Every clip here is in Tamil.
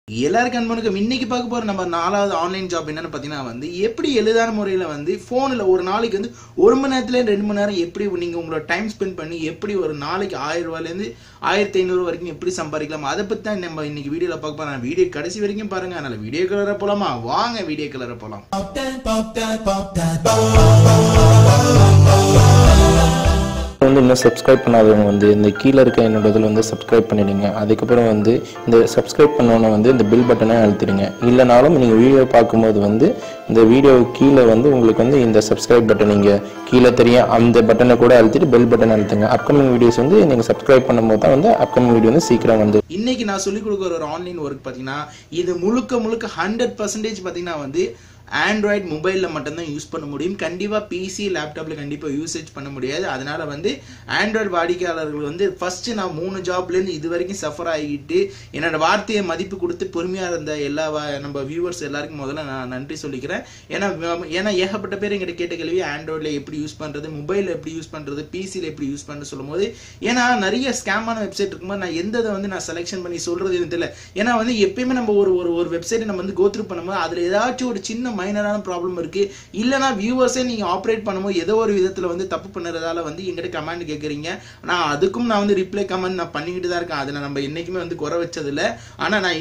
எல்லாருக்கும் அன்பனுக்கும் இன்னைக்கு பார்க்க போற நம்ம 4வது ஆன்லைன் ஜாப் என்னன்னு பாத்தீங்கன்னா வந்து எப்படி எளிதான முறையில வந்து போன்ல ஒரு நாளைக்கு வந்து 1 மணி நேரத்துல 2 மணி நேரம் எப்படி நீங்க உங்களோட டைம் ஸ்பெண்ட் பண்ணி எப்படி ஒரு நாளைக்கு 1000 ரூபாயில இருந்து 1500 வரைக்கும் எப்படி சம்பாதிக்கலாம் அதை பத்தி தான் நம்ம இன்னைக்கு வீடியோல பார்க்க போறோம். வீடியோ கடைசி வரைக்கும் பாருங்க. அதனால வீடியோ கலர போலாமா? வாங்க வீடியோ கலர போலாம். வந்து இன்னும் சப்ஸ்கிரைப் பண்ணாதவங்க வந்து இந்த கீழே இருக்க என்னோட இதில் வந்து சப்ஸ்கிரைப் பண்ணிடுங்க. அதுக்கப்புறம் வந்து இந்த சப்ஸ்கிரைப் பண்ணோன்னே வந்து இந்த பில் பட்டனை அழுத்திடுங்க. இல்லைனாலும் நீங்கள் வீடியோ பார்க்கும்போது வந்து இந்த வீடியோ கீழே வந்து உங்களுக்கு வந்து இந்த சப்ஸ்கிரைப் பட்டன் நீங்கள் கீழே தெரியும் அந்த பட்டனை கூட அழுத்திட்டு பெல் பட்டனை அழுத்துங்க. அப்கமிங் வீடியோஸ் வந்து நீங்கள் சப்ஸ்கிரைப் பண்ணும்போது தான் வந்து அப்கமிங் வீடியோ வந்து சீக்கிரம் வந்து. இன்னைக்கு நான் சொல்லிக் கொடுக்குற ஒரு ஆன்லைன் ஒர்க் பார்த்தீங்கன்னா இது முழுக்க 100% பார்த்தீங்கன்னா வந்து ஆண்ட்ராய்டு மொபைலில் மட்டும்தான் யூஸ் பண்ண முடியும். கண்டிப்பாக பிசி லேப்டாப்பில் கண்டிப்பாக யூசேஜ் பண்ண முடியாது. அதனால வந்து ஆண்ட்ராய்டு வாடிக்கையாளர்கள் வந்து ஃபர்ஸ்ட் நான் 3 ஜாப்லேருந்து இது வரைக்கும் சஃபர் ஆகிட்டு என்னோட வார்த்தையை மதிப்பு கொடுத்து பொறுமையாக இருந்த எல்லா நம்ம வியூவர்ஸ் எல்லாருக்கும் முதல்ல நான் நன்றி சொல்லிக்கிறேன். ஏன்னா ஏகப்பட்ட பேர் எங்கிட்ட கேட்ட கேள்வி ஆண்ட்ராய்டில் எப்படி யூஸ் பண்ணுறது, மொபைலில் எப்படி யூஸ் பண்ணுறது, பிசியில் எப்படி யூஸ் பண்ணுறது சொல்லும் போது ஏன்னா நிறைய ஸ்கேமான வெப்சைட் இருக்கும்போது நான் எந்ததை வந்து நான் செலெக்ஷன் பண்ணி சொல்கிறது எதுவும் தெரியல. ஏன்னா வந்து எப்பயுமே நம்ம ஒரு வெப்சைட்டை நம்ம வந்து கோத்ரூ பண்ணும்போது அதில் ஏதாச்சும் ஒரு சின்ன மைனரான ப்ராப்ளம் இருக்கு. இல்லைனா வியூவர்ஸே நீங்க ஆப்ரேட் பண்ணும்போது ஏதோ ஒரு விதத்துல வந்து தப்பு பண்ணுறதால வந்து எங்கிட்ட கமெண்ட் கேட்குறீங்க. அதுக்கும் நான் வந்து ரிப்ளை கமெண்ட் நான் பண்ணிக்கிட்டு தான் இருக்கேன். அதில் நம்ம என்னைக்குமே வந்து குறை வச்சது இல்லை. ஆனால் நான்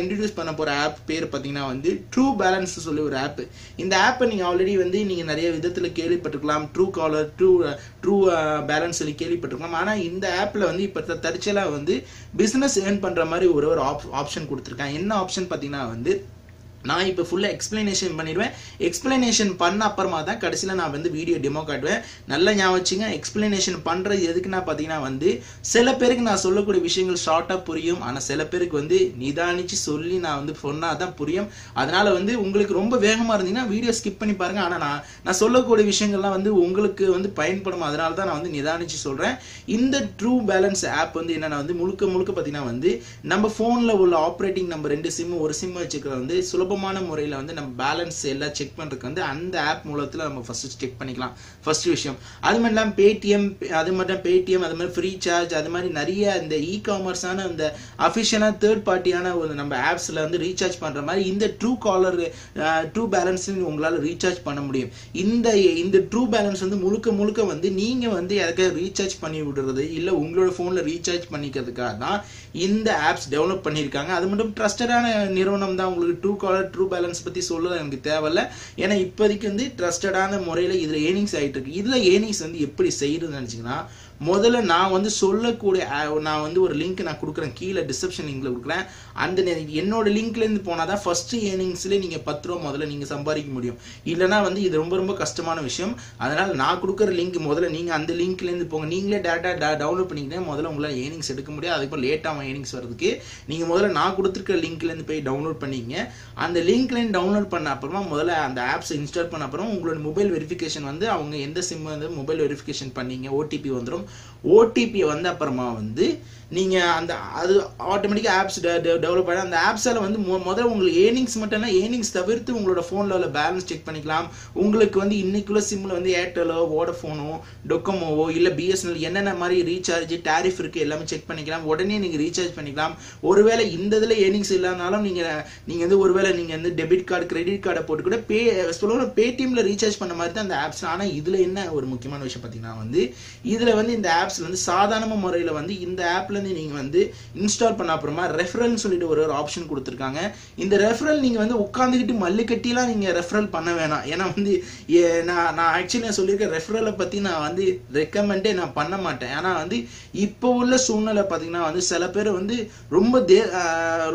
இன்ட்ரடியூஸ் பண்ண போற ஆப் பேர் பார்த்தீங்கன்னா வந்து ட்ரூ பேலன்ஸ் சொல்லி ஒரு ஆப். இந்த ஆப்பை நீங்க ஆல்ரெடி வந்து நீங்க நிறைய விதத்துல கேள்விப்பட்டிருக்கலாம். ட்ரூ காலர், ட்ரூ பேலன்ஸ் சொல்லி கேள்விப்பட்டிருக்கலாம். ஆனால் இந்த ஆப்ல வந்து இப்போ தற்செயலா வந்து பிசினஸ் ஏர்ன் பண்ற மாதிரி ஒரு ஆப்ஷன் கொடுத்துருக்கேன். என்ன ஆப்ஷன் பார்த்தீங்கன்னா வந்து நான் இப்போ ஃபுல்லாக எக்ஸ்பிளனேஷன் பண்ணிடுவேன். எக்ஸ்பிளனேஷன் பண்ண அப்புறமா தான் கடைசியில் நான் வந்து வீடியோ டெமோ காட்டுவேன். நல்லா ஞாபகம் வச்சுங்க. எக்ஸ்பிளனேஷன் பண்ணுறது எதுக்குன்னா பார்த்தீங்கன்னா வந்து சில பேருக்கு நான் சொல்லக்கூடிய விஷயங்கள் ஷார்ட்டாக புரியும். ஆனால் சில பேருக்கு வந்து நிதானிச்சு சொல்லி நான் வந்து சொன்னால் தான் புரியும். அதனால வந்து உங்களுக்கு ரொம்ப வேகமாக இருந்தீங்கன்னா வீடியோ ஸ்கிப் பண்ணி பாருங்க. ஆனால் நான் சொல்லக்கூடிய விஷயங்கள்லாம் வந்து உங்களுக்கு வந்து பயன்படும். அதனால தான் நான் வந்து நிதானிச்சு சொல்கிறேன். இந்த ட்ரூ பேலன்ஸ் ஆப் வந்து என்னென்னா வந்து முழுக்க பார்த்தீங்கன்னா வந்து நம்ம ஃபோனில் உள்ள ஆப்ரேட்டிங் நம்பர் 2 சிம் ஒரு சிம் வச்சுக்கிற வந்து சுலபமான முறையில் வந்து நம்ம பேலன்ஸ் எல்லாம் செக் பண்ணுறதுக்கு வந்து அந்த ஆப் மூலத்தில் நம்ம ஃபர்ஸ்ட் செக் பண்ணிக்கலாம். ஃபர்ஸ்ட் விஷயம் அது மட்டும் இல்லாமல் பேடிஎம், அது மாதிரி ஃப்ரீ சார்ஜ், அது மாதிரி நிறைய இந்த இ-காமர்ஸான இந்த அஃபிஷியலான தேர்ட் பார்ட்டியான ஒரு நம்ம ஆப்ஸில் வந்து ரீசார்ஜ் பண்ணுற மாதிரி இந்த ட்ரூ காலர் ட்ரூ பேலன்ஸ் உங்களால் ரீசார்ஜ் பண்ண முடியும். இந்த ட்ரூ பேலன்ஸ் வந்து முழுக்க வந்து நீங்கள் வந்து யாருக்காவது ரீசார்ஜ் பண்ணி விடுறது இல்லை உங்களோட ஃபோனில் ரீசார்ஜ் பண்ணிக்கிறதுக்காக தான் இந்த ஆப்ஸ் டெவலப் பண்ணியிருக்காங்க. அது மட்டும் ட்ரஸ்டடான நிறுவனம் தான். உங்களுக்கு ட்ரூ காலர் ட்ரூ பேலன்ஸ் பத்தி சொல்ல எனக்கு தேவையில்ல. ஏன்னா இப்போதைக்கு வந்து ட்ரஸ்டடான முறையில் இதுல ஏர்னிங்ஸ் ஆகிட்டு இருக்கு. இதுல ஏர்னிங்ஸ் வந்து எப்படி செய்யறதுன்னு நினைச்சீங்கன்னா முதல்ல நான் வந்து சொல்லக்கூடிய நான் வந்து ஒரு லிங்க் நான் கொடுக்குறேன். கீழே டிஸ்கிரிப்ஷன் லிங்க்ல கொடுக்குறேன். அந்த என்னோட லிங்க்ல இருந்து போனாதான் ஃபர்ஸ்ட் ஏர்னிங்ஸ்ல நீங்க 10 ரூபா முதல்ல நீங்க சம்பாதிக்க முடியும். இல்லைன்னா வந்து இது ரொம்ப கஷ்டமான விஷயம். அதனால நான் கொடுக்குற லிங்க் முதல்ல நீங்க அந்த லிங்க்ல இருந்து போங்க. நீங்களே டேரக்டா டவுன்லோட் பண்ணிக்கிட்டே முதல்ல உங்களால் ஏர்னிங்ஸ் எடுக்க முடியாது. அதுக்கப்புறம் லேட்டாக ஏர்னிங்ஸ் வரதுக்கு நீங்க முதல்ல நான் கொடுத்துருக்க லிங்க்ல இருந்து போய் டவுன்லோட் பண்ணிங்க. அந்த லிங்க்ல இருந்து டவுன்லோட் பண்ண அப்புறமா முதல்ல அந்த ஆப்ஸ் இன்ஸ்டால் பண்ண அப்புறம் உங்களோட மொபைல் வெரிஃபிகேஷன் வந்து அவங்க எந்த சிம் வந்து மொபைல் வெரிஃபிகேஷன் பண்ணீங்க ஓடிபி வந்துடும். ஓடிபி வந்த அப்புறமா வந்து நீங்க அந்த அது ஆட்டோமேட்டிக்கா ஆப்ஸ் டெவலப் ஆகிடும். அந்த ஆப்ஸால வந்து முதல்ல உங்களுக்கு ஏர்னிங்ஸ் மட்டும் இல்லை, ஏர்னிங்ஸ் தவிர்த்து உங்களோட ஃபோனில் உள்ள பேலன்ஸ் செக் பண்ணிக்கலாம். உங்களுக்கு வந்து இன்னைக்குள்ள சிம்ல வந்து ஏர்டெலோ, வோடஃபோனோ, டொக்கோமோவோ இல்லை பிஎஸ்என்எல் என்னென்ன மாதிரி ரீசார்ஜ் டாரிஃப் இருக்கு எல்லாமே செக் பண்ணிக்கலாம். உடனே நீங்க ரீசார்ஜ் பண்ணிக்கலாம். ஒருவேளை இந்த இதில் ஏர்னிங்ஸ் இல்லைனாலும் நீங்க வந்து ஒருவேளை நீங்க வந்து டெபிட் கார்டு, கிரெடிட் கார்டை போட்டு கூட பேடிஎம்ல ரீசார்ஜ் பண்ண மாதிரி தான் அந்த ஆப்ஸ். ஆனால் இதுல என்ன ஒரு முக்கியமான விஷயம் பார்த்தீங்கன்னா வந்து இதுல வந்து இந்த ஆப்ஸ் வந்து சாதாரண முறையில் வந்து இந்த ஆப்ல நீங்க வந்து இன்ஸ்டால் பண்ண அப்புறமா ரெஃபரல் சொல்லிட்டு ஒரு ஆப்ஷன் கொடுத்துருக்காங்க. இந்த ரெஃபரல் நீங்க வந்து உட்காந்துக்கிட்டு மல்லு கட்டிலாம் நீங்க ரெஃபரல் பண்ண வேணாம். ஏன்னா வந்து நான் ஆக்சுவலி நான் சொல்லியிருக்க ரெஃபரலை பத்தி நான் வந்து ரெக்கமெண்டே நான் பண்ண மாட்டேன். ஏன்னா வந்து இப்போ உள்ள சூழ்நிலை பார்த்தீங்கன்னா வந்து சில பேர் வந்து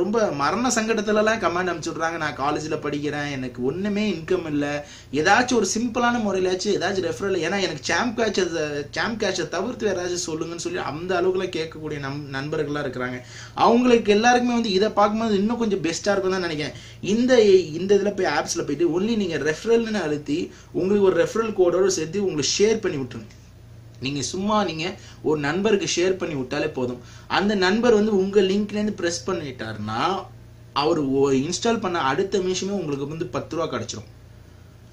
ரொம்ப மரண சங்கடத்துலலாம் கமெண்ட் அனுப்பிச்சுடுறாங்க. நான் காலேஜில் படிக்கிறேன், எனக்கு ஒண்ணுமே இன்கம் இல்லை, ஏதாச்சும் ஒரு சிம்பிளான முறையிலாச்சும் ஏதாச்சும் ரெஃபரல், ஏன்னா எனக்கு சாம்ப் கேட்சை தவிர்த்து ஏதாச்சும் சொல்லுங்கன்னு சொல்லி அந்த அளவுக்குலாம் கேட்கக்கூடிய நண்பர்களா இருக்கிறாங்க. அவங்களுக்கு எல்லாருக்குமே வந்து இதை பார்க்கும்போது இன்னும் கொஞ்சம் பெஸ்டா இருக்கும் தான் நினைக்கிறேன். இந்த இதுல போய் ஆப்ஸ்ல போயிட்டு ஒன்லி நீங்க ரெஃபரல்னு அழுத்தி உங்களுக்கு ஒரு ரெஃபரல் கோடோட சேர்த்து உங்களுக்கு ஷேர் பண்ணி விட்டுருங்க. நீங்க சும்மா நீங்க ஒரு நண்பருக்கு ஷேர் பண்ணி விட்டாலே போதும். அந்த நண்பர் வந்து உங்க லிங்க்ல இருந்து பிரஸ் பண்ணிட்டாருன்னா அவர் இன்ஸ்டால் பண்ண அடுத்த நிமிஷமே உங்களுக்கு வந்து 10 ரூபா கிடைச்சிடும்.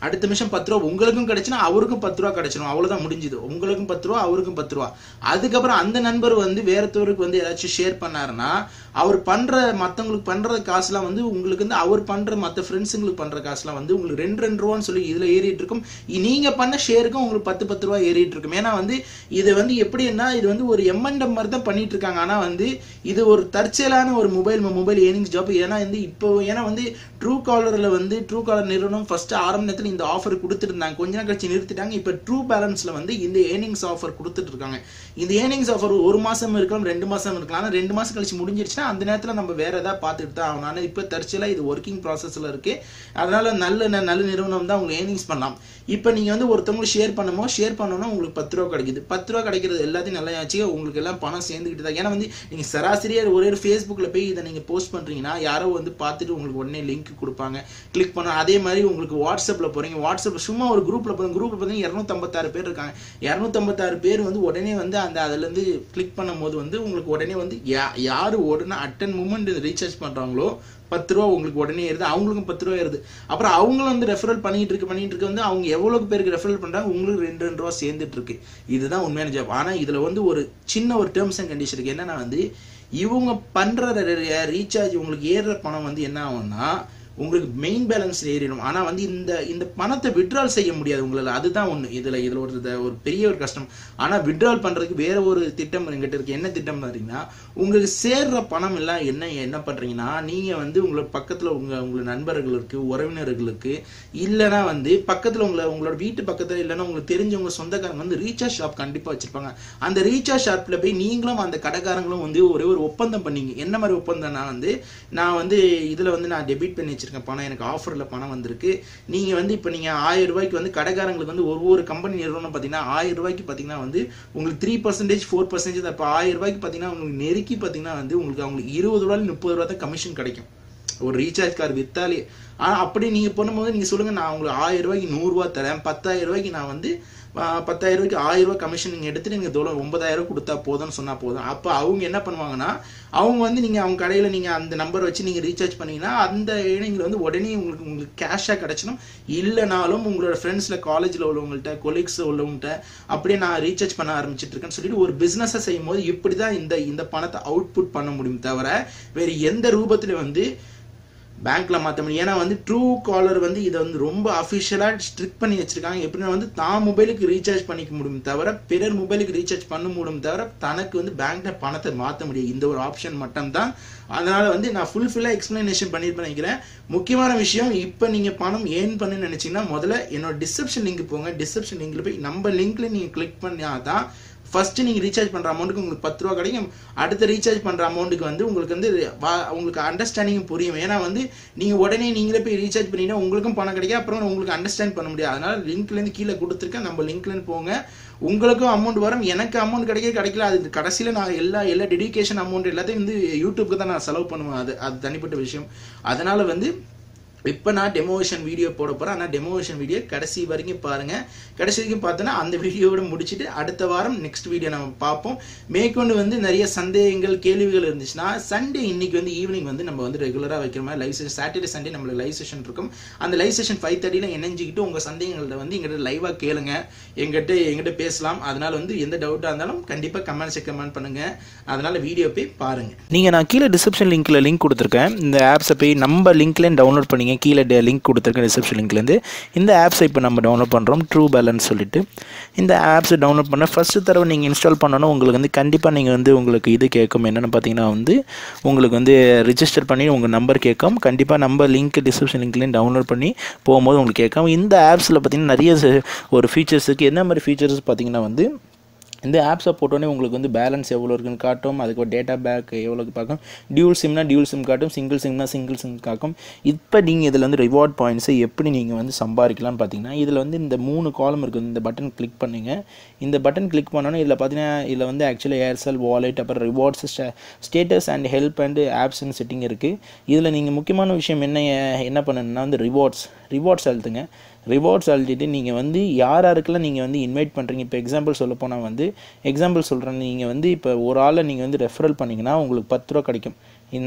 அடுத்த நிமிஷம் 10 ரூபா உங்களுக்கும் கிடைச்சுனா அவருக்கும் 10 ரூபா கிடைச்சிடும். அவ்வளவுதான் முடிஞ்சுது. உங்களுக்கும் 10 ரூபா அவருக்கும் 10 ரூபா. அதுக்கப்புறம் அந்த நண்பர் வந்து வேறத்தவருக்கு வந்து ஏதாச்சும் ஷேர் பண்ணாருன்னா அவர் பண்ற மற்றவங்களுக்கு பண்ற காசுலாம் வந்து உங்களுக்கு வந்து அவர் பண்ற மற்ற ஃப்ரெண்ட்ஸுங்களுக்கு பண்ற காசுலாம் வந்து உங்களுக்கு 2 ரூபான்னு சொல்லி இதுல ஏறிட்டு இருக்கும். நீங்க பண்ண ஷேருக்கும் உங்களுக்கு 10 ரூபா ஏறிட்டு இருக்கும். ஏன்னா வந்து இது வந்து எப்படின்னா இது வந்து ஒரு M&M மாதிரி தான் பண்ணிட்டு இருக்காங்க. ஆனா வந்து இது ஒரு தற்செயலான ஒரு மொபைல் ஏர்னிங்ஸ் ஜாப். ஏன்னா வந்து இப்போ ஏன்னா வந்து ட்ரூ காலர் நிறுவனம் ஃபர்ஸ்ட் ஆரம்ப நேரத்தில் இந்த ஆஃபர் கொடுத்துட்டு இருந்தாங்க. கொஞ்ச நாள் கழிச்சு நிறுத்திட்டாங்க. இப்போ ட்ரூ பேலன்ஸ்ல வந்து இந்த ஏர்னிங்ஸ் ஆஃபர் கொடுத்துட்டு இருக்காங்க. இந்த ஏர்னிங்ஸ் ஆஃபர் 1 மாசம் இருக்கலாம், 2 மாசம் இருக்கலாம். ஆனால் 2 மாசம் கழிச்சு முடிஞ்சிருச்சுன்னா அந்த நேரத்தில் நம்ம வேற ஏதாவது பார்த்துட்டு தான் ஆகணும். ஆனால் இப்போ தற்செயலா இது ஒர்க்கிங் ப்ராசஸ்ல இருக்கு. அதனால நல்ல நிறுவனம் தான் உங்களுக்கு ஏர்னிங்ஸ் பண்ணலாம். இப்போ நீங்க வந்து ஒருத்தவங்களுக்கு ஷேர் பண்ணோம்னா உங்களுக்கு 10 ரூபா கிடைக்குது. 10 ரூபா கிடைக்கிறது எல்லாத்தையும் நல்லா ஆச்சு. உங்களுக்கு எல்லாம் பணம் சேர்ந்துக்கிட்டு தான். ஏன்னா வந்து நீங்க சராசரியா ஒரே ஃபேஸ்புக்ல போய் இதை நீங்க போஸ்ட் பண்றீங்கன்னா யாரோ வந்து பார்த்துட்டு உங்களுக்கு உடனே லிங்க் கொடுப்பாங்க, கிளிக் பண்ண. அதே மாதிரி உங்களுக்கு வாட்ஸ்அப்ல போறீங்க, வாட்ஸ்அப்ல சும்மா ஒரு குரூப்ல போறீங்க, குரூப்ல பார்த்தீங்கன்னா 256 பேர் இருக்காங்க. 256 பேர் வந்து உடனே வந்து அதுல இருந்து கிளிக் பண்ணும்போது வந்து உங்களுக்கு உடனே வந்து யாரு உடனே அட்டன் மூமெண்ட் ரீசார்ஜ் பண்றாங்களோ 10 ரூபா உங்களுக்கு உடனே ஏறுது, அவங்களுக்கும் 10 ரூபா ஏறுது. அப்புறம் அவங்களும் வந்து ரெஃபரல் பண்ணிட்டு இருக்கு வந்து அவங்க எவ்வளவு பேருக்கு ரெஃபரல் பண்றாங்க, உங்களுக்கு 2 ரூபா சேர்ந்துட்டு இருக்கு. இதுதான் உண்மையான ஜாப். ஆனா இதுல வந்து ஒரு சின்ன ஒரு டேர்ம்ஸ் அண்ட் கண்டிஷன் இருக்கு. என்னன்னா வந்து இவங்க பண்ற ரீசார்ஜ் உங்களுக்கு ஏறுற பணம் வந்து என்ன ஆகும்னா உங்களுக்கு மெயின் பேலன்ஸ் ஏறிடும். ஆனா வந்து இந்த பணத்தை விட்ரால் செய்ய முடியாது உங்களால. அதுதான் ஒண்ணு. இதுல ஒரு பெரிய ஒரு கஷ்டம். ஆனா விட்ரால் பண்றதுக்கு வேற ஒரு திட்டம் எங்கிட்ட இருக்கு. என்ன திட்டம் பாத்தீங்கன்னா உங்களுக்கு சேர்ற பணம் எல்லாம் என்ன பண்றீங்கன்னா நீங்க வந்து உங்களோட பக்கத்துல உங்க நண்பர்களுக்கு, உறவினர்களுக்கு, இல்லைன்னா வந்து பக்கத்துல உங்களோட வீட்டு பக்கத்துல இல்லைன்னா உங்களுக்கு தெரிஞ்சவங்க சொந்தக்காரங்க வந்து ரீசார்ஜ் ஷாப் கண்டிப்பா வச்சிருப்பாங்க. அந்த ரீசார்ஜ் ஷாப்ல போய் நீங்களும் அந்த கடைக்காரங்களும் வந்து ஒரே ஒரு ஒப்பந்தம் பண்ணீங்க. என்ன மாதிரி ஒப்பந்தம்னா வந்து நான் வந்து இதுல வந்து நான் டெபிட் பண்ணி பணம், எனக்கு ஆஃபர்ல பணம் வந்திருக்கு. நீங்க வந்து இப்ப நீங்க 1000 ரூபாய்க்கு வந்து கடைக்காரங்களுக்கு வந்து ஒவ்வொரு கம்பெனி நிறுவனம் பாத்தீங்கன்னா 1000 ரூபாய்க்கு பாத்தீங்கன்னா வந்து உங்களுக்கு 3% 4% அப்ப 1000 ரூபாய்க்கு பாத்தீங்கன்னா உங்களுக்கு நெருக்கி பாத்தீங்கன்னா வந்து அவங்களுக்கு 20 ரூபாய் 30 ரூபாய் தான் கமிஷன் கிடைக்கும் ஒரு ரீசார்ஜ் கார்டு வித்தாலே. ஆனா அப்படி நீங்க பண்ணும்போது நீங்க சொல்லுங்க நான் உங்களுக்கு 1000 ரூபாய்க்கு 100 ரூபாய் தரேன், 10,000 ரூபாய்க்கு நான் வந்து 10,000 ரூபாய்க்கு 1000 ரூபாய் கமிஷன் நீங்க எடுத்துட்டு நீங்க 9,000 கொடுத்தா போதும்னு சொன்னா போதும். அப்ப அவங்க என்ன பண்ணுவாங்கன்னா அவங்க வந்து நீங்க அவங்க கடையில நீங்க அந்த நம்பர் வச்சு நீங்க ரீசார்ஜ் பண்ணீங்கன்னா அந்த ஏர்னிங்ல வந்து உடனே உங்களுக்கு கேஷா கிடைச்சிடும். இல்லைனாலும் உங்களோட ஃப்ரெண்ட்ஸ்ல காலேஜ்ல உள்ளவங்கள்ட்ட, கொலீக்ஸ் உள்ளவங்கள்ட்ட அப்படியே நான் ரீசார்ஜ் பண்ண ஆரம்பிச்சிட்டு இருக்கேன்னு சொல்லிட்டு ஒரு பிசினஸை செய்யும் போது இப்படிதான் இந்த பணத்தை அவுட்புட் பண்ண முடியும். தவிர வேற எந்த ரூபத்துல வந்து பேங்க்ல மாற்ற முடியும். ஏன்னா வந்து ட்ரூ காலர் வந்து இதை வந்து ரொம்ப அஃபிஷியலா ஸ்ட்ரிக்ட் பண்ணி வச்சிருக்காங்க. எப்படின்னா வந்து தான் மொபைலுக்கு ரீசார்ஜ் பண்ணிக்க முடியும் தவிர பிறர் மொபைலுக்கு ரீசார்ஜ் பண்ண முடியும் தவிர தனக்கு வந்து பேங்க்ல பணத்தை மாற்ற முடியும். இந்த ஒரு ஆப்ஷன் மட்டும் தான். அதனால வந்து நான் ஃபுல்ஃபில்லா எக்ஸ்பிளனேஷன் பண்ணிருப்பேன் நினைக்கிறேன். முக்கியமான விஷயம், இப்போ நீங்க பணம் ஏர்ன் பண்ணு நினைச்சீங்கன்னா முதல்ல என்னோட டிஸ்கிரிப்ஷன் லிங்க் போங்க. டிஸ்கிரிப்ஷன் லிங்க்ல போய் நம்ம லிங்க்ல நீங்க கிளிக் பண்ணாதான் ஃபர்ஸ்ட் நீங்க ரீசார்ஜ் பண்ற அமௌண்ட்டுக்கு உங்களுக்கு 10 ரூபா கிடைக்கும். அடுத்த ரீசார்ஜ் பண்ற அமௌண்ட்டுக்கு வந்து உங்களுக்கு அண்டர்ஸ்டாண்டிங் புரியும். ஏன்னா வந்து நீங்க உடனே நீங்களே போய் ரீசார்ஜ் பண்ணீங்கன்னா உங்களுக்கும் பணம் கிடைக்கும், அப்புறம் உங்களுக்கு அண்டர்ஸ்டாண்ட் பண்ண முடியாது. அதனால லிங்க்ல இருந்து கீழே கொடுத்துருக்கேன், நம்ம லிங்க்ல இருந்து போங்க. உங்களுக்கும் அமௌண்ட் வரும், எனக்கு அமௌண்ட் கிடைக்கல. அது கடைசியில நான் எல்லா டெடிகேஷன் அமௌண்ட் எல்லாத்தையும் வந்து யூடியூப்க்கு தான் நான் செலவு பண்ணுவேன். அது தனிப்பட்ட விஷயம். அதனால வந்து இப்போ நான் டெமோவேஷன் வீடியோ போட போகிறேன். ஆனால் டெமோவேஷன் வீடியோ கடைசி வரைக்கும் பாருங்கள். கடைசி வரைக்கும் பார்த்தோன்னா அந்த வீடியோவோட முடிச்சுட்டு அடுத்த வாரம் நெக்ஸ்ட் வீடியோ நம்ம பார்ப்போம். மேற்கொண்டு வந்து நிறைய சந்தேகங்கள், கேள்விகள் இருந்துச்சுன்னா சண்டே இன்னைக்கு வந்து ஈவினிங் வந்து நம்ம வந்து ரெகுலராக வைக்கிற மாதிரி லைவ் செஷன், சாட்டர்டே சண்டே நம்மளுக்கு லைவ் செஷன் இருக்கும். அந்த லைவ் செஷன் 5:30 இணைஞ்சிக்கிட்டு உங்கள் சந்தேகங்கள்ட்ட வந்து எங்கிட்ட லைவாக கேளுங்க, எங்கிட்ட பேசலாம். அதனால வந்து எந்த டவுட்டாக இருந்தாலும் கண்டிப்பாக கமெண்ட் பண்ணுங்க. அதனால வீடியோ போய் பாருங்க. நீங்கள் நான் கீழே டிஸ்கிரிப்ஷன் லிங்க் கொடுத்துருக்கேன். இந்த ஆப்ஸை போய் நம்ம லிங்க்லேயும் டவுன்லோட் பண்ணிங்க. கீழே லிங்க் கொடுத்துருக்கேன் டிஸ்கிரிப்ஷன் லிங்க்லேருந்து. இந்த ஆப்ஸை இப்போ நம்ம டவுன்லோட் பண்ணுறோம், ட்ரூ பேலன்ஸ் சொல்லிட்டு. இந்த ஆப்ஸை டவுன்லோட் பண்ண ஃபஸ்ட்டு தடவை நீங்கள் இன்ஸ்டால் பண்ணணும். உங்களுக்கு வந்து கண்டிப்பாக நீங்கள் வந்து உங்களுக்கு இது கேட்கும். என்னென்னு பார்த்தீங்கன்னா வந்து உங்களுக்கு வந்து ரிஜிஸ்டர் பண்ணி உங்கள் நம்பர் கேட்கும். கண்டிப்பாக நம்ம லிங்க் டிஸ்கிரிப்ஷன் லிங்க்லேயும் டவுன்லோட் பண்ணி போகும்போது உங்களுக்கு கேட்கும். இந்த ஆப்ஸில் பார்த்தீங்கன்னா நிறைய ஒரு ஃபீச்சர்ஸ் இருக்குது. என்ன மாதிரி ஃபீச்சர்ஸ் பார்த்தீங்கன்னா வந்து இந்த ஆப்ஸை போட்டோன்னே உங்களுக்கு வந்து பேலன்ஸ் எவ்வளோ இருக்குன்னு காட்டும். அதுக்கு டேட்டா பேக் எவ்வளோக்கு பார்க்கும். டியூல் சிம் காட்டும், சிங்கிள் சிம் காட்டும். இப்போ நீங்கள் இதில் வந்து ரிவார்ட் பாயிண்ட்ஸை எப்படி நீங்கள் வந்து சம்பாதிக்கலாம்னு பார்த்தீங்கன்னா இதில் வந்து இந்த 3 காலம் இருக்குது. இந்த பட்டன் கிளிக் பண்ணுங்க. இந்த பட்டன் கிளிக் பண்ணோன்னா இதில் பார்த்தீங்கன்னா இதில் வந்து ஆக்சுவலாக ஏர்செல் வாலெட், அப்புறம் rewards, status and help and apps and setting இருக்குது. இதில் நீங்கள் முக்கியமான விஷயம் என்ன பண்ணணும்னா வந்து ரிவார்ட்ஸ் அழுத்துங்க. ரிவார்ட்ஸ் அழுத்திட்டு நீங்கள் வந்து யாருக்கெல்லாம் நீங்கள் வந்து இன்வைட் பண்ணுறீங்க. இப்போ எக்ஸாம்பிள் சொல்ல போனால் வந்து எக்ஸாம்பிள் சொல்கிறேன். நீங்கள் வந்து இப்போ ஒரு ஆளை நீங்கள் வந்து ரெஃபரல் பண்ணிங்கன்னா உங்களுக்கு 10 ரூபா கிடைக்கும். இது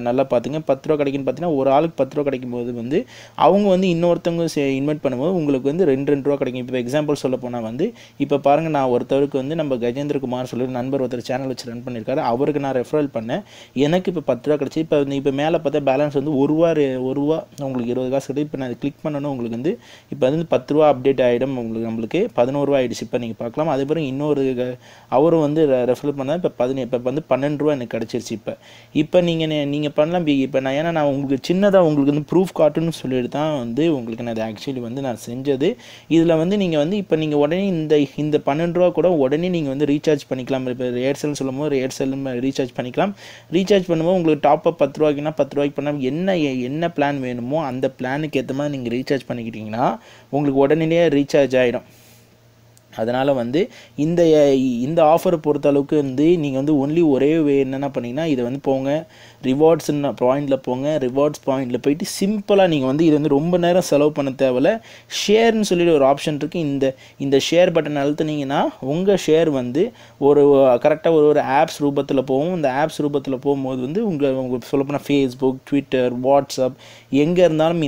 நல்லா பார்த்துங்க. 10 ரூபா கிடைக்குன்னு பார்த்தீங்கன்னா ஒரு ஆளுக்கு 10 ரூபா கிடைக்கும்போது வந்து அவங்க வந்து இன்னொருத்தவங்க இன்வைட் பண்ணும்போது உங்களுக்கு வந்து 2 ரூபா கிடைக்கும். இப்போ எக்ஸாம்பிள் சொல்ல போனால் வந்து இப்போ பாருங்கள், நான் ஒருத்தருக்கு வந்து நம்ம கஜேந்திர குமார் சொல்லி நண்பர் ஒருத்தர் சேனல் வச்சு ரன் பண்ணியிருக்காரு. அவருக்கு நான் ரெஃபரல் பண்ணேன், எனக்கு இப்போ 10 ரூபா கிடச்சி. இப்போ மேலே பார்த்தா பேலன்ஸ் வந்து ஒரு ரூபா உங்களுக்கு 20 காசு கிடையாது. இப்போ நான் அதை கிளிக் பண்ணணும், உங்களுக்கு வந்து இப்போ வந்து 10 ரூபா அப்டேட் ஆகிடும், நம்மளுக்கு 11 ரூபா ஆகிடுச்சு. இப்போ நீங்கள் பார்க்கலாம். அதே பிறகு இன்னொரு அவரும் வந்து ரெஃபரல் பண்ணால் இப்போ வந்து 12 ரூபா எனக்கு கிடச்சிருச்சு. இப்போ நீங்கள் பண்ணலாம். இப்போ நான் உங்களுக்கு சின்னதாக உங்களுக்கு வந்து ப்ரூஃப் காட்டுன்னு சொல்லிட்டு தான் வந்து உங்களுக்கு நான் ஆக்சுவலி வந்து நான் செஞ்சது. இதில் வந்து நீங்கள் வந்து இப்போ நீங்கள் உடனே இந்த 12 ரூபா கூட உடனே நீங்கள் வந்து ரீசார்ஜ் பண்ணிக்கலாம். இப்போ ஏர்செல் சொல்லும் போது ஏர்செல்லும் ரீசார்ஜ் பண்ணிக்கலாம். ரீசார்ஜ் பண்ணும்போது உங்களுக்கு டாப்அப் 10 ரூபாய்க்குன்னா 10 ரூபாய்க்கு பண்ணால் என்ன பிளான் வேணுமோ அந்த பிளானுக்கு ஏற்ற மாதிரி நீங்கள் ரீசார்ஜ் பண்ணிக்கிட்டிங்கன்னா உங்களுக்கு உடனே ரீசார்ஜ் ஆகிடும். அதனால் வந்து இந்த ஆஃபரை பொறுத்த அளவுக்கு வந்து நீங்கள் வந்து ஒன்லி ஒரே வே என்னென்ன பண்ணிங்கன்னா, இதை வந்து போங்க ரிவார்ட்ஸ்ன்னு பாயிண்டில் போங்க. ரிவார்ட்ஸ் பாயிண்டில் போயிட்டு சிம்பிளாக நீங்கள் வந்து இது வந்து ரொம்ப நேரம் செலவு பண்ண தேவையில்ல. ஷேர்னு சொல்லிட்டு ஒரு ஆப்ஷன் இருக்குது. இந்த ஷேர் பட்டன் அழுத்துனீங்கன்னா உங்கள் ஷேர் வந்து கரெக்டாக ஒரு ஆப்ஸ் ரூபத்தில் போகும். இந்த ஆப்ஸ் ரூபத்தில் போகும்போது வந்து உங்களுக்கு சொல்லப்போனால் ஃபேஸ்புக், ட்விட்டர், வாட்ஸ்அப் எங்கே இருந்தாலும்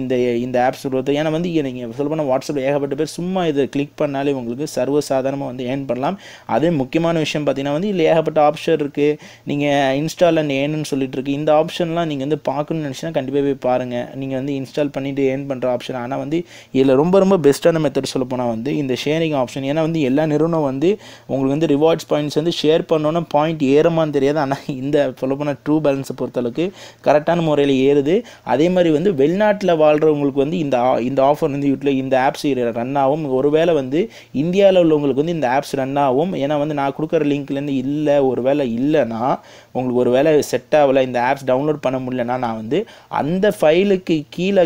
இந்த ஆப்ஸ் ரூபத்தில், ஏன்னா வந்து நீங்கள் சொல்லப்போனால் வாட்ஸ்அப்பில் ஏகப்பட்ட பேர் சும்மா இதை கிளிக் பண்ணாலே உங்களுக்கு சாதாரணமாக வந்து ஏர்ன் பண்ணலாம். அதே முக்கியமான விஷயம் பார்த்தீங்கன்னா வந்து இதில் ஏகப்பட்ட ஆப்ஷன் இருக்குது. நீங்கள் இன்ஸ்டால் அண்ட் ஏர்ன்னு சொல்லிட்டு இருக்குது. இந்த ஆப்ஷன்லாம் நீங்கள் வந்து பார்க்கணும்னு நினச்சினா கண்டிப்பாக போய் பாருங்கள். நீங்கள் வந்து இன்ஸ்டால் பண்ணிவிட்டு ஏர்ன் பண்ணுற ஆப்ஷன். ஆனால் வந்து இதில் ரொம்ப பெஸ்ட்டான மெத்தட் சொல்ல போனால் வந்து இந்த ஷேரிங் ஆப்ஷன். ஏன்னா வந்து எல்லா நிறுவனம் வந்து உங்களுக்கு வந்து ரிவார்ட்ஸ் பாயிண்ட்ஸ் வந்து ஷேர் பண்ணோன்னா பாயிண்ட் ஏறுமான்னு தெரியாது. ஆனால் இந்த சொல்லப்போனால் ட்ரூ பேலன்ஸை பொறுத்தளவுக்கு கரெக்டான முறையில் ஏறுது. அதே மாதிரி வந்து வெளிநாட்டில் வாழ்கிறவங்களுக்கு வந்து இந்த ஆஃபர் வந்து இந்த ஆப்ஸ் ரன் ஆகும். ஒருவேளை வந்து இந்தியாவில் உள்ளவங்களுக்கு வந்து இந்த ஆப்ஸ் ரன் ஆகும். ஏன்னா வந்து நான் கொடுக்குற லிங்க்லேருந்து ஒரு வேளை இல்லைன்னா உங்களுக்கு ஒரு வேளை செட் ஆகலை, இந்த ஆப்ஸ் டவுன்லோட் பண்ண முடியலன்னா நான் வந்து அந்த ஃபைலுக்கு கீழே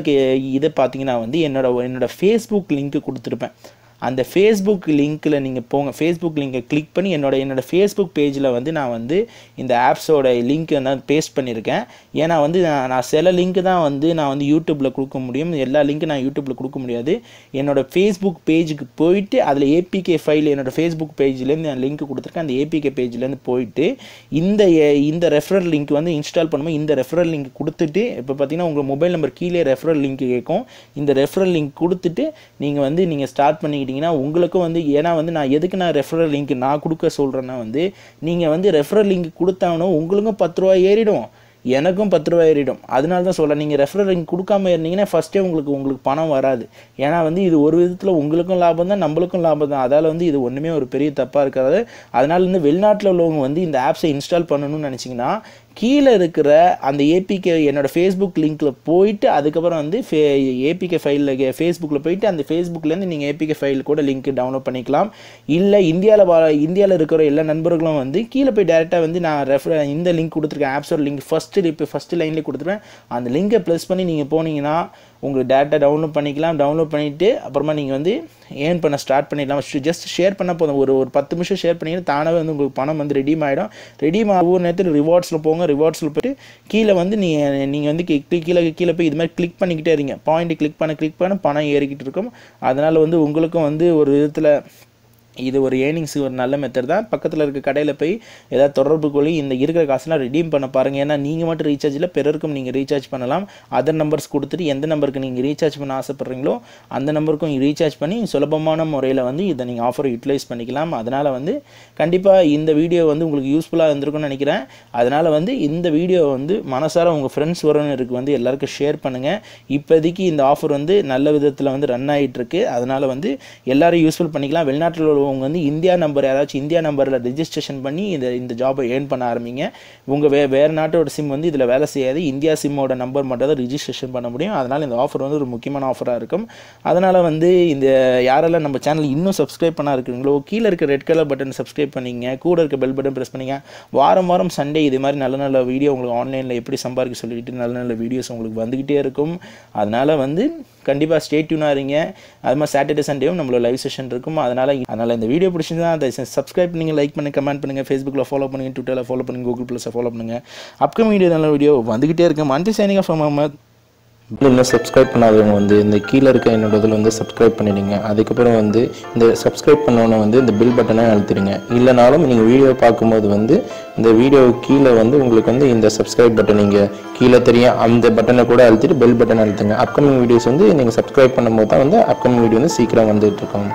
இதை பார்த்தீங்கன்னா வந்து என்னோட ஃபேஸ்புக் லிங்க்கு கொடுத்துருப்பேன். அந்த ஃபேஸ்புக் லிங்க்கில் நீங்கள் போங்க. ஃபேஸ்புக் லிங்கை கிளிக் பண்ணி என்னோட ஃபேஸ்புக் பேஜில் வந்து நான் வந்து இந்த ஆப்ஸோட லிங்க்கை நான் பேஸ்ட் பண்ணியிருக்கேன். ஏன்னா வந்து நான் சில லிங்க்கு தான் வந்து நான் வந்து யூடியூப்பில் கொடுக்க முடியும். எல்லா லிங்க்கும் நான் யூடியூப்பில் கொடுக்க முடியாது. என்னோடய ஃபேஸ்புக் பேஜுக்கு போயிட்டு அதில் ஏபிகே ஃபைல் என்னோடய ஃபேஸ்புக் பேஜ்லேருந்து நான் லிங்க் கொடுத்துருக்கேன். அந்த ஏபிகே பேஜ்லேருந்து போயிட்டு இந்த ரெஃபரல் லிங்க் வந்து இன்ஸ்டால் பண்ணும்போது இந்த ரெஃபரல் லிங்க் கொடுத்துட்டு இப்போ பார்த்தீங்கன்னா உங்கள் மொபைல் நம்பர் கீழே ரெஃபரல் லிங்க் கேட்கும். இந்த ரெஃபரல் லிங்க் கொடுத்துட்டு நீங்கள் ஸ்டார்ட் பண்ணிக்கிட்டு உங்களுக்கும் வந்து, ஏன்னா வந்து நான் எதுக்கு நான் ரெஃபரல் லிங்க் நான் கொடுக்க சொல்கிறேன்னா வந்து நீங்கள் வந்து ரெஃபரல் லிங்க் கொடுத்தாங்கன்னா உங்களுக்கும் 10 ரூபா ஏறிடும், எனக்கும் 10 ரூபா ஏறிடும். அதனால தான் சொல்கிறேன், நீங்கள் ரெஃபரல் லிங்க் கொடுக்காம இருந்தீங்கன்னா ஃபஸ்ட்டே உங்களுக்கு பணம் வராது. ஏன்னா வந்து இது ஒரு விதத்தில் உங்களுக்கும் லாபம் தான், நம்மளுக்கும் லாபம் தான். அதால் வந்து இது ஒன்றுமே ஒரு பெரிய தப்பாக இருக்காது. அதனால் வந்து வெளிநாட்டில் உள்ளவங்க வந்து இந்த ஆப்ஸை இன்ஸ்டால் பண்ணணும்னு நினச்சிங்கன்னா கீழே இருக்கிற அந்த ஏபிகே என்னோடய ஃபேஸ்புக் லிங்க்கில் போயிட்டு அதுக்கப்புறம் வந்து ஏபிகே ஃபைலில் ஃபேஸ்புக்கில் போயிட்டு அந்த ஃபேஸ்புக்லேருந்து நீங்கள் ஏபிகே ஃபைல் கூட லிங்க் டவுன்லோட் பண்ணிக்கலாம். இல்லை இந்தியாவில் இருக்கிற எல்லா நண்பர்களும் வந்து கீழே போய் டேரெக்டாக வந்து நான் இந்த லிங்க் கொடுத்துருக்கேன், ஆப்ஸோட லிங்க் ஃபஸ்ட்டு லைன்லேயே கொடுத்துருவேன். அந்த லிங்கை ப்ளஸ் பண்ணி நீங்கள் போனீங்கன்னா உங்களுக்கு டேட்டா டவுன்லோட் பண்ணிக்கலாம். டவுன்லோட் பண்ணிவிட்டு அப்புறமா நீங்கள் வந்து ஏர்ன் பண்ண ஸ்டார்ட் பண்ணிடலாம். ஜஸ்ட் ஷேர் பண்ண போதும். ஒரு 10 நிமிஷம் ஷேர் பண்ணிங்கன்னா தானாகவே வந்து உங்களுக்கு பணம் வந்து ரெடீம் ஆகிடும். ரெடீம் ஒவ்வொரு நேரத்தில் ரிவார்ட்ஸில் போங்க. ரிவார்ட்ஸில் போய்ட்டு கீழே வந்து நீங்கள் வந்து கீழே போய் இது மாதிரி கிளிக் பண்ணிக்கிட்டே இருங்க. பாயிண்ட் கிளிக் பண்ண பணம் ஏறிக்கிட்டு இருக்கும். அதனால் வந்து உங்களுக்கும் வந்து ஒரு விதத்தில் இது ஒரு ஏர்னிங்ஸ் ஒரு நல்ல மெத்தட் தான். பக்கத்தில் இருக்க கடையில் போய் ஏதாவது தொடர்பு கொள்ளி இந்த இருக்கிற காசுலாம் ரெடீம் பண்ண பாருங்கள். ஏன்னா நீங்கள் மட்டும் ரீசார்ஜ் இல்லை, பிறருக்கும் நீங்கள் ரீசார்ஜ் பண்ணலாம். அதர் நம்பர்ஸ் கொடுத்துட்டு எந்த நம்பருக்கு நீங்கள் ரீசார்ஜ் பண்ண ஆசைப்பட்றீங்களோ அந்த நம்பருக்கும் ரீசார்ஜ் பண்ணி சுலபமான முறையில் வந்து இதை நீங்கள் ஆஃபரை யூட்டிலைஸ் பண்ணிக்கலாம். அதனால் வந்து கண்டிப்பாக இந்த வீடியோ வந்து உங்களுக்கு யூஸ்ஃபுல்லாக இருந்திருக்கும்னு நினைக்கிறேன். அதனால் வந்து இந்த வீடியோ வந்து மனசார உங்கள் ஃப்ரெண்ட்ஸ் உறவினருக்கு வந்து எல்லாருக்கும் ஷேர் பண்ணுங்கள். இப்போதைக்கு இந்த ஆஃபர் வந்து நல்ல விதத்தில் வந்து ரன் ஆகிட்டுருக்கு. அதனால் வந்து எல்லோரும் யூஸ்ஃபுல் பண்ணிக்கலாம். வெளிநாட்டில் உள்ளவங்க வந்து இந்தியா நம்பர் யாராச்சும் இந்தியா நம்பரில் ரெஜிஸ்ட்ரேஷன் பண்ணி இந்த ஜாபை ஏர்ன் பண்ண ஆரம்பிங்க. உங்கள் வேறு நாட்டோட சிம் வந்து இதில் வேலை செய்யாது. இந்தியா சிம்மோட நம்பர் மட்டும் தான் ரிஜிஸ்ட்ரேஷன் பண்ண முடியும். அதனால் இந்த ஆஃபர் வந்து ஒரு முக்கியமான ஆஃபராக இருக்கும். அதனால் வந்து இந்த யாரெல்லாம் நம்ம சேனல் இன்னும் சப்ஸ்கிரைப் பண்ணா இருக்கிறீங்களோ கீழே இருக்க ரெட் கலர் பட்டன் சப்ஸ்கிரைப் பண்ணிங்க, கூட இருக்க பெல் பட்டன் ப்ரெஸ் பண்ணிங்க. வாரம் சண்டே இது மாதிரி நல்ல வீடியோ உங்களுக்கு ஆன்லைனில் எப்படி சம்பாதிக்க சொல்லிட்டு நல்ல வீடியோஸ் உங்களுக்கு வந்துக்கிட்டே இருக்கும். அதனால் வந்து கண்டிப்பாக ஸ்டே டியூனாக இருங்க. அது மாதிரி சாட்டர்டே சண்டேவும் நம்மளோட லைவ் செஷன் இருக்கும். அதனால் இந்த வீடியோ பிடிச்சிருந்தா அதை சப்ஸ்கிரைப் பண்ணுங்கள், லைக் பண்ணுங்கள், கமெண்ட் பண்ணுங்கள், ஃபேஸ்புக்கில் ஃபாலோ பண்ணுங்கள், ட்விட்டரில் ஃபாலோ பண்ணுங்கள், கூகுள் ப்ளஸில் ஃபாலோ பண்ணுங்கள். அப்கமிங் நல்ல வீடியோ வந்துகிட்டே இருக்கும். Until signing off Ahmad. இன்னும் சப்ஸ்கிரைப் பண்ணாதவங்க வந்து இந்த கீழே இருக்க என்னோட இதில் வந்து சப்ஸ்கிரைப் பண்ணிடுங்க. அதுக்கப்புறம் வந்து இந்த சப்ஸ்கிரைப் பண்ணோன்னே வந்து இந்த பில் பட்டனை அழுத்திடுங்க. இல்லைனாலும் நீங்கள் வீடியோ பார்க்கும்போது வந்து இந்த வீடியோ கீழே வந்து உங்களுக்கு வந்து இந்த சப்ஸ்கிரைப் பட்டன் நீங்கள் கீழே தெரியும் அந்த பட்டனை கூட அழுத்திட்டு பெல் பட்டனை அழுத்துங்க. அப்கமிங் வீடியோஸ் வந்து நீங்கள் சப்ஸ்கிரைப் பண்ணும்போது தான் வந்து அப்கமிங் வீடியோ வந்து சீக்கிரம் வந்துட்டு இருக்கோம்.